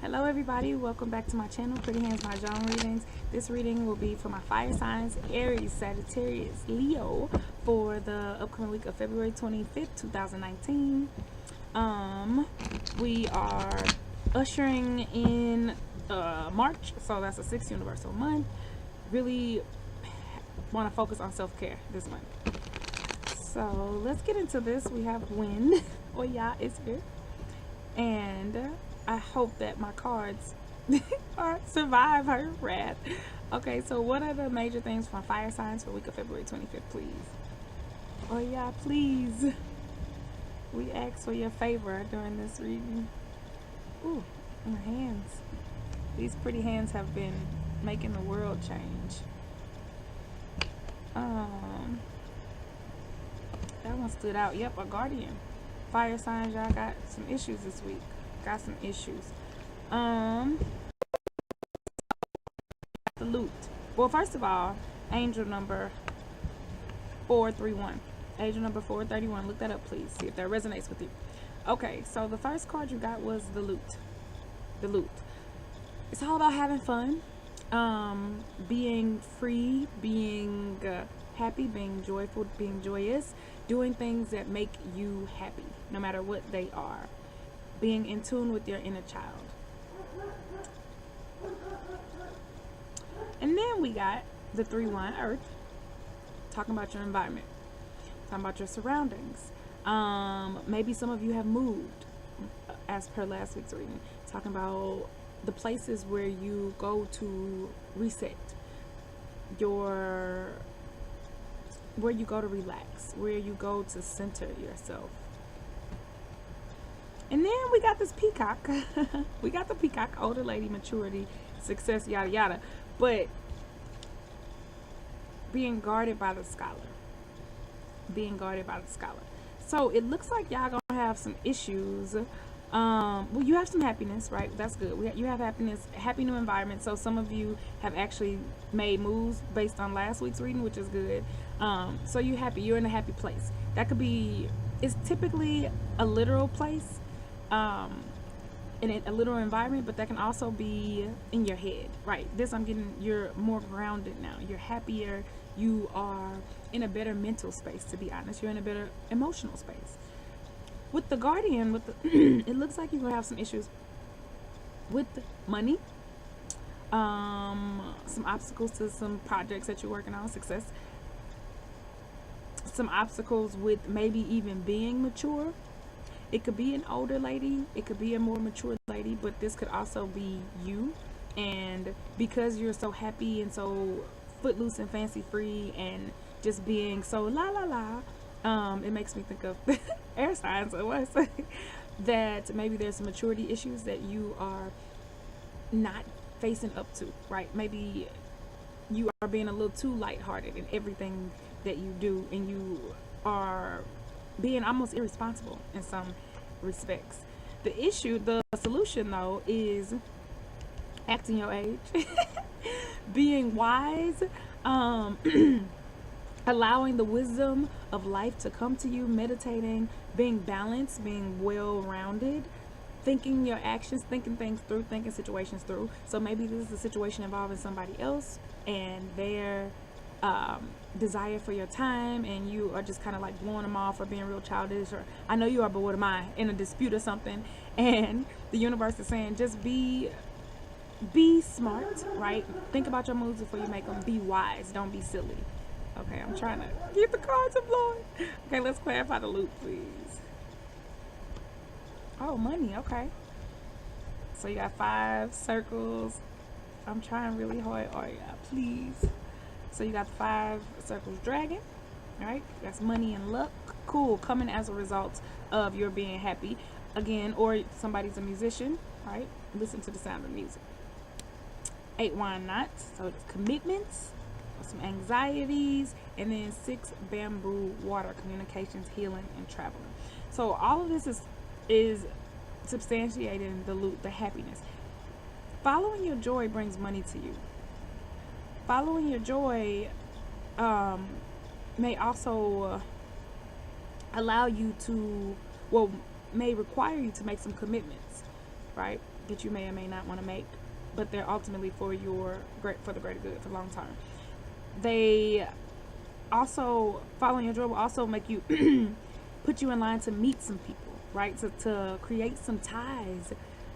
Hello everybody, welcome back to my channel, Pretty Hands Mah Jongg readings. This reading will be for my fire signs, Aries, Sagittarius, Leo, for the upcoming week of February 25th, 2019. We are ushering in March, so that's a 6th universal month. Really want to focus on self-care this month. So let's get into this. We have wind. Oya is here. And I hope that my cards survive her wrath. Okay, so what are the major things from fire signs for the week of February 25th, please? Oh yeah, please. We ask for your favor during this reading. Ooh, my hands. These pretty hands have been making the world change. That one stood out. Yep, a guardian. Fire signs, y'all got some issues this week. Got some issues. The loot. Well, first of all, angel number 431. Angel number 431. Look that up, please. See if that resonates with you. Okay, so the first card you got was the loot. The loot. It's all about having fun, being free, being happy, being joyful, being joyous, doing things that make you happy, no matter what they are. Being in tune with your inner child. And then we got the 3-1 Earth, talking about your environment, talking about your surroundings. Maybe some of you have moved, as per last week's reading, talking about the places where you go to reset, where you go to relax, where you go to center yourself. And then we got this peacock. We got the peacock, older lady, maturity, success, yada yada. But being guarded by the scholar. Being guarded by the scholar. So it looks like y'all gonna have some issues. Well, you have some happiness, right? That's good. You have happiness, happy new environment. So some of you have actually made moves based on last week's reading, which is good. So you're happy. You're in a happy place. That could be, it's typically a literal place, in a literal environment, but that can also be in your head, right? This I'm getting, you're more grounded now. You're happier. You are in a better mental space, to be honest. You're in a better emotional space. With the guardian, with the it looks like you're gonna have some issues with money, some obstacles to some projects that you're working on, success, some obstacles with maybe even being mature. It could be an older lady, it could be a more mature lady, but this could also be you. And because you're so happy and so footloose and fancy free and just being so la la la, it makes me think of air signs. It was that maybe there's some maturity issues that you are not facing up to, right? Maybe you are being a little too lighthearted in everything that you do, and you are being almost irresponsible in some respects. The solution though is acting your age, being wise, allowing the wisdom of life to come to you, meditating, being balanced, being well-rounded, thinking your actions, thinking things through, thinking situations through. So maybe this is a situation involving somebody else and their desire for your time, and you are just kind of like blowing them off or being real childish, or I know you are, but what am I, in a dispute or something, and the universe is saying just be smart, right? Think about your moves before you make them. Be wise, don't be silly. Okay, I'm trying to get the cards of flowing. Okay, let's clarify the loop, please. Oh, money. Okay, so you got 5 circles. I'm trying really hard. Oh yeah, please. So you got 5 circles dragon, right? That's money and luck. Cool, coming as a result of your being happy again, or somebody's a musician, right? Listen to the sound of music. 8 wine knots, so it's commitments, some anxieties, and then 6 bamboo water, communications, healing, and traveling. So all of this is substantiating the loot, the happiness. Following your joy brings money to you. Following your joy may also allow you to, well, may require you to make some commitments. right? That you may or may not want to make, but they're ultimately for the greater good, for long term. They also, following your joy will also make you put you in line to meet some people, right? To create some ties,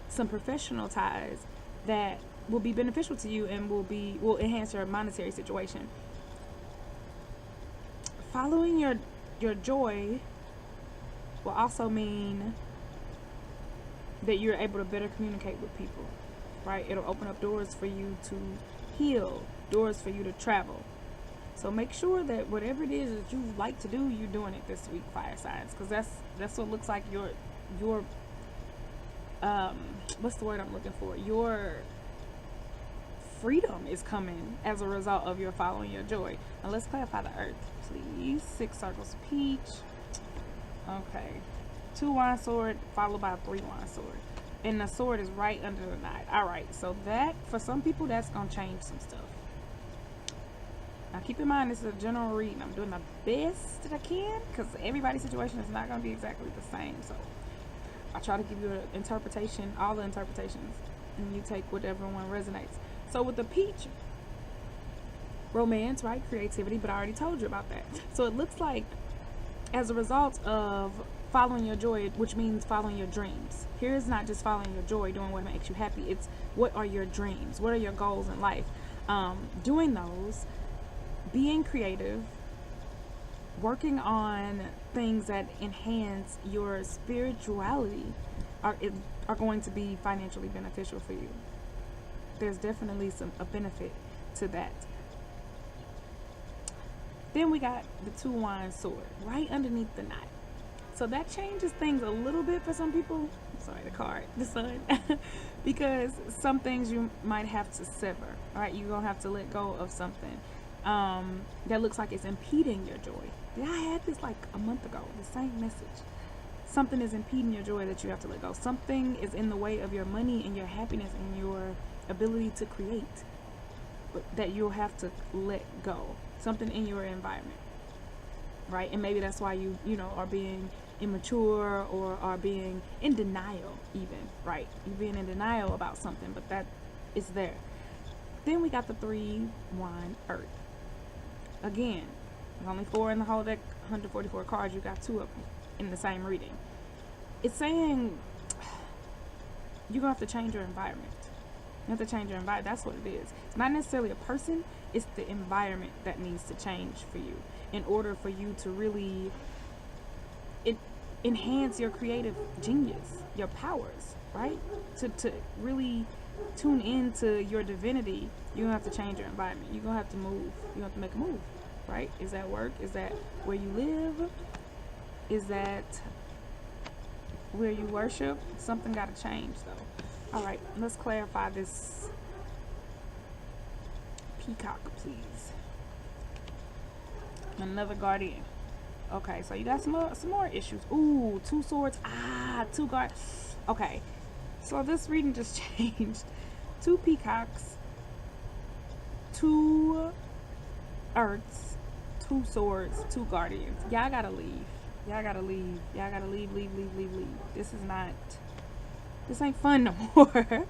some professional ties that will be beneficial to you and will enhance your monetary situation. Following your joy will also mean that you're able to better communicate with people, right? It'll open up doors for you to heal, doors for you to travel. So make sure that whatever it is that you like to do, you're doing it this week, fire signs, because that's what looks like your what's the word I'm looking for? Your freedom is coming as a result of your following your joy. Now let's clarify the earth, please. 6 circles of peach. Okay. 2 wine sword followed by a 3 wine sword. And the sword is right under the knight. Alright, so that, for some people, that's going to change some stuff. Now keep in mind, this is a general reading. I'm doing the best that I can, because everybody's situation is not going to be exactly the same. So I try to give you an interpretation, all the interpretations, and you take whatever one resonates. So with the peach, romance, right? Creativity, but I already told you about that. So it looks like as a result of following your joy, which means following your dreams. Here is not just following your joy, doing what makes you happy. It's what are your dreams? What are your goals in life? Doing those, being creative, working on things that enhance your spirituality are going to be financially beneficial for you. There's definitely a benefit to that. Then we got the 2 wine sword right underneath the knot. So that changes things a little bit for some people. Sorry, the sun. Because some things you might have to sever. All right, you're going to have to let go of something that looks like it's impeding your joy. Yeah, I had this like a month ago, the same message. Something is impeding your joy that you have to let go. Something is in the way of your money and your happiness and your ability to create, but that you'll have to let go. Something in your environment, right? And maybe that's why you are being immature or are being in denial even, right? You're being in denial about something, but that is there. Then we got the 3 wine earth. Again, there's only 4 in the whole deck, 144 cards. You got 2 of them in the same reading. It's saying you're gonna have to change your environment. You have to change your environment. That's what it is. It's not necessarily a person. It's the environment that needs to change for you in order for you to really enhance your creative genius, your powers, right? To really tune into your divinity, you're going to have to change your environment. You're going to have to move. You have to make a move, right? Is that work? Is that where you live? Is that where you worship? Something got to change, though. All right, let's clarify this peacock, please. Another guardian. Okay, so you got some more issues. Ooh, 2 swords. 2 guard. Okay, so this reading just changed. 2 peacocks, 2 earths, 2 swords, 2 guardians. Y'all gotta leave. Y'all gotta leave. Y'all gotta leave. This ain't fun no more.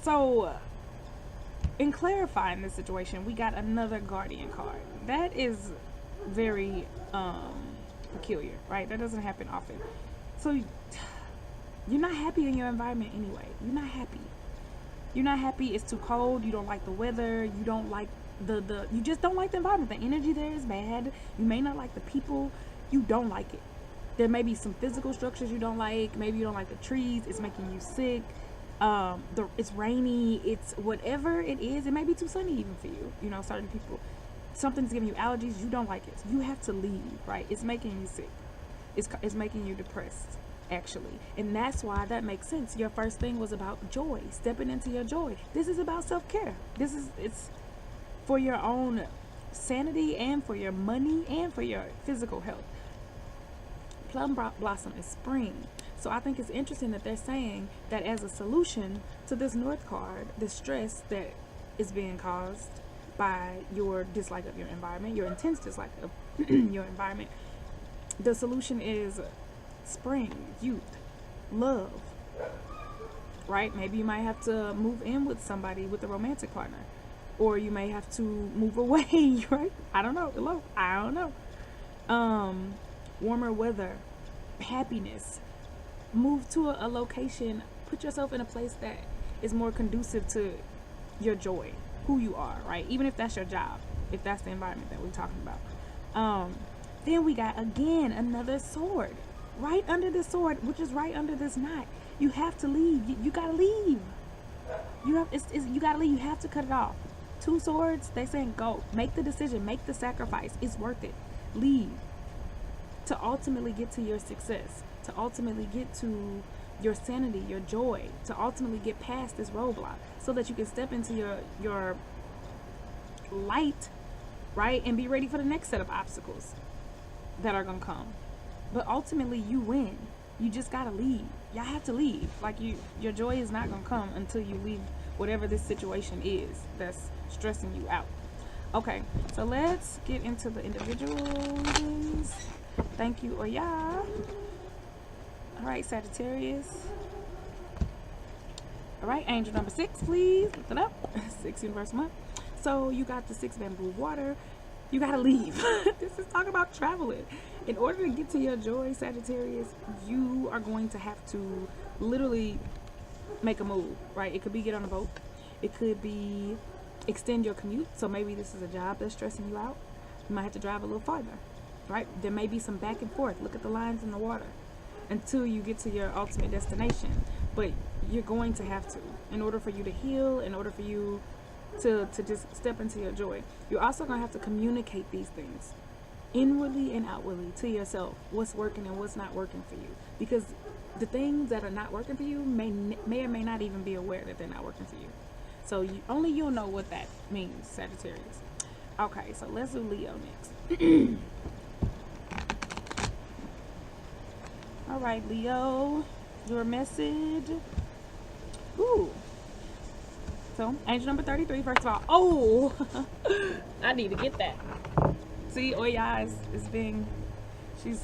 So in clarifying this situation, we got another guardian card. That is very peculiar, right? That doesn't happen often. So you're not happy in your environment anyway. You're not happy. It's too cold. You don't like the weather. You don't like you just don't like the environment. The energy there is bad. You may not like the people. You don't like it. There may be some physical structures you don't like. Maybe you don't like the trees. It's making you sick. It's rainy. It's whatever it is. It may be too sunny even for you. Certain people. Something's giving you allergies. You don't like it. You have to leave, right? It's making you sick. It's making you depressed, actually. And that's why that makes sense. Your first thing was about joy, stepping into your joy. This is about self-care. It's for your own sanity and for your money and for your physical health. Plum blossom is spring. So I think it's interesting that they're saying that as a solution to this North card, the stress that is being caused by your dislike of your environment, your intense dislike of your environment, the solution is spring, youth, love, right? Maybe you might have to move in with somebody, with a romantic partner, or you may have to move away, right? I don't know. Hello, I don't know. Warmer weather, happiness, move to a location, put yourself in a place that is more conducive to your joy, who you are, right? Even if that's your job, if that's the environment that we're talking about. Then we got, again, another sword right under this sword, which is right under this knot. You have to leave. You gotta leave. You gotta leave. You have to cut it off. Two swords, they saying go. Make the decision. Make the sacrifice. It's worth it. Leave. To ultimately get to your success. To ultimately get to your sanity, your joy. To ultimately get past this roadblock. So that you can step into your light, right? And be ready for the next set of obstacles that are gonna come. But ultimately you win. You just gotta leave. Y'all have to leave. Like, your joy is not gonna come until you leave whatever this situation is that's stressing you out. Okay, so let's get into the individual readings. Thank you, Oya. Alright, Sagittarius. Alright, angel number 6, please. Lift it up. 6 universe month. So you got the 6 bamboo water. You gotta leave. This is talking about traveling. In order to get to your joy, Sagittarius, you are going to have to literally make a move, right? It could be get on a boat. It could be extend your commute. So maybe this is a job that's stressing you out. You might have to drive a little farther, right? There may be some back and forth. Look at the lines in the water until you get to your ultimate destination. But you're going to have to, in order for you to heal, in order for you to just step into your joy. You're also going to have to communicate these things inwardly and outwardly to yourself, what's working and what's not working for you, because the things that are not working for you may or may not even be aware that they're not working for you. So only you'll know what that means, Sagittarius. Okay, so let's do Leo next. All right, Leo, your message. Ooh. So, angel number 33, first of all. Oh, I need to get that. See, Oya is being, she's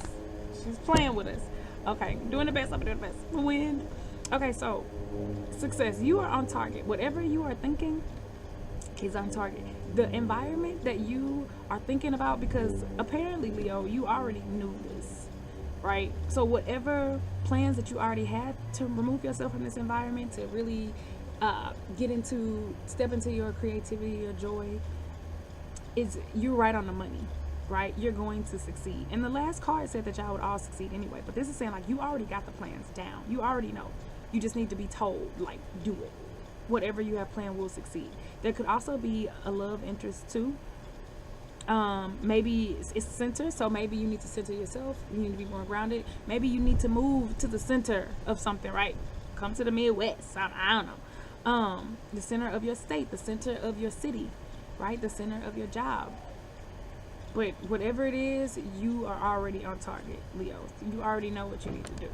playing with us. Okay, doing the best, I'm doing the best. Wind. Okay, so, success. You are on target. Whatever you are thinking is on target. The environment that you are thinking about, because apparently, Leo, you already knew this, right? So, whatever plans that you already had to remove yourself from this environment, to really step into your creativity, your joy, you're right on the money, right? You're going to succeed. And the last card said that y'all would all succeed anyway, but this is saying like you already got the plans down. You already know. You just need to be told, like, do it. Whatever you have planned will succeed. There could also be a love interest too. Maybe it's center, so maybe you need to center yourself. You need to be more grounded. Maybe you need to move to the center of something, right? Come to the Midwest. I don't know. The center of your state, the center of your city, right? The center of your job. But whatever it is, you are already on target, Leo. You already know what you need to do.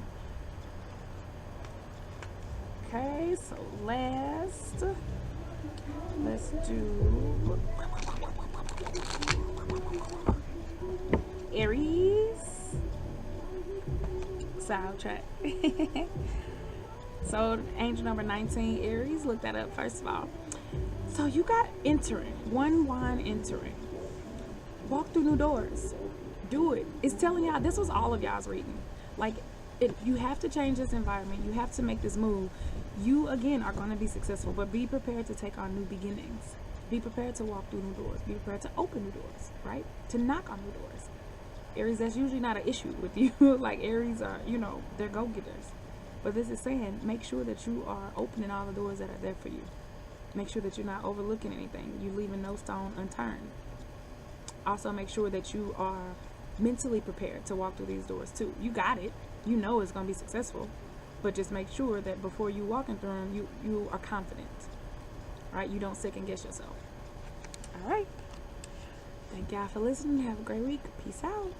Okay, so last, let's do Aries. Soundtrack. So angel number 19, Aries, look that up first of all. So you got entering, one wand entering. Walk through new doors. Do it. It's telling y'all, this was all of y'all's reading. Like, you have to change this environment. You have to make this move. You, again, are going to be successful, but be prepared to take on new beginnings. Be prepared to walk through new doors. Be prepared to open new doors, right? To knock on new doors. Aries, that's usually not an issue with you. Like, Aries are, they're go-getters. But this is saying, make sure that you are opening all the doors that are there for you. Make sure that you're not overlooking anything. You're leaving no stone unturned. Also, make sure that you are mentally prepared to walk through these doors too. You got it. You know it's going to be successful. But just make sure that before you walking through them, you are confident. Right? You don't second guess yourself. All right. Thank y'all for listening. Have a great week. Peace out.